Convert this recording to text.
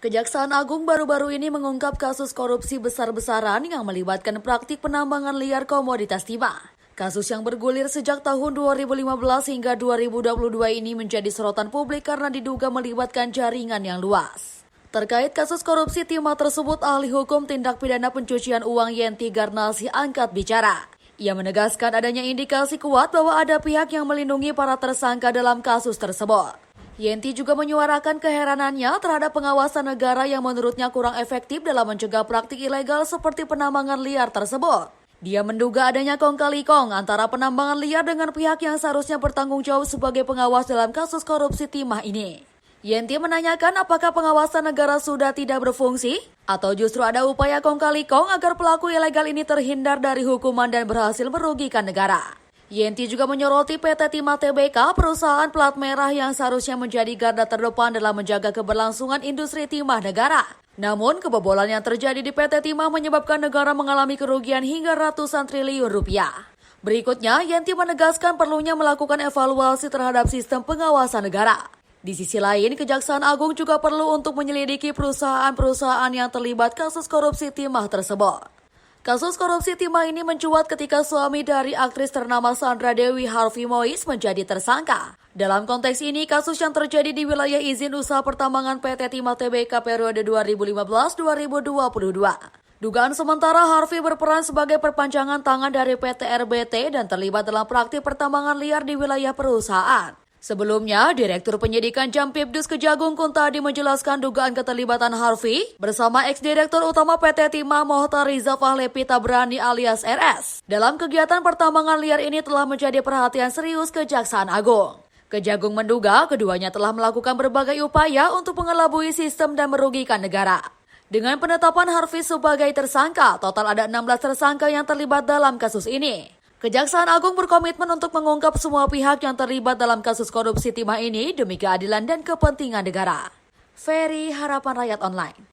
Kejaksaan Agung baru-baru ini mengungkap kasus korupsi besar-besaran yang melibatkan praktik penambangan liar komoditas timah. Kasus yang bergulir sejak tahun 2015 hingga 2022 ini menjadi sorotan publik karena diduga melibatkan jaringan yang luas. Terkait kasus korupsi timah tersebut, ahli hukum tindak pidana pencucian uang Yenti Garnasi angkat bicara. Ia menegaskan adanya indikasi kuat bahwa ada pihak yang melindungi para tersangka dalam kasus tersebut. Yenti juga menyuarakan keheranannya terhadap pengawasan negara yang menurutnya kurang efektif dalam mencegah praktik ilegal seperti penambangan liar tersebut. Dia menduga adanya kong kali kong antara penambangan liar dengan pihak yang seharusnya bertanggung jawab sebagai pengawas dalam kasus korupsi timah ini. Yenti menanyakan apakah pengawasan negara sudah tidak berfungsi atau justru ada upaya kong kali kong agar pelaku ilegal ini terhindar dari hukuman dan berhasil merugikan negara. Yenti juga menyoroti PT Timah Tbk, perusahaan plat merah yang seharusnya menjadi garda terdepan dalam menjaga keberlangsungan industri timah negara. Namun, kebobolan yang terjadi di PT Timah menyebabkan negara mengalami kerugian hingga ratusan triliun rupiah. Berikutnya, Yenti menegaskan perlunya melakukan evaluasi terhadap sistem pengawasan negara. Di sisi lain, Kejaksaan Agung juga perlu untuk menyelidiki perusahaan-perusahaan yang terlibat kasus korupsi timah tersebut. Kasus korupsi timah ini mencuat ketika suami dari aktris ternama Sandra Dewi, Harvey Mois, menjadi tersangka. Dalam konteks ini, kasus yang terjadi di wilayah izin usaha pertambangan PT Timah Tbk periode 2015-2022. Dugaan sementara Harvey berperan sebagai perpanjangan tangan dari PT RBT dan terlibat dalam praktik pertambangan liar di wilayah perusahaan. Sebelumnya, Direktur Penyidikan Jampibdus Kejagung Kuntadi menjelaskan dugaan keterlibatan Harvey bersama ex-direktur utama PT Timah Mohtar Riza Fahlevi Tabrani alias RS. Dalam kegiatan pertambangan liar ini telah menjadi perhatian serius Kejaksaan Agung. Kejagung menduga keduanya telah melakukan berbagai upaya untuk mengelabui sistem dan merugikan negara. Dengan penetapan Harvey sebagai tersangka, total ada 16 tersangka yang terlibat dalam kasus ini. Kejaksaan Agung berkomitmen untuk mengungkap semua pihak yang terlibat dalam kasus korupsi timah ini demi keadilan dan kepentingan negara. Ferry, Harapan Rakyat Online.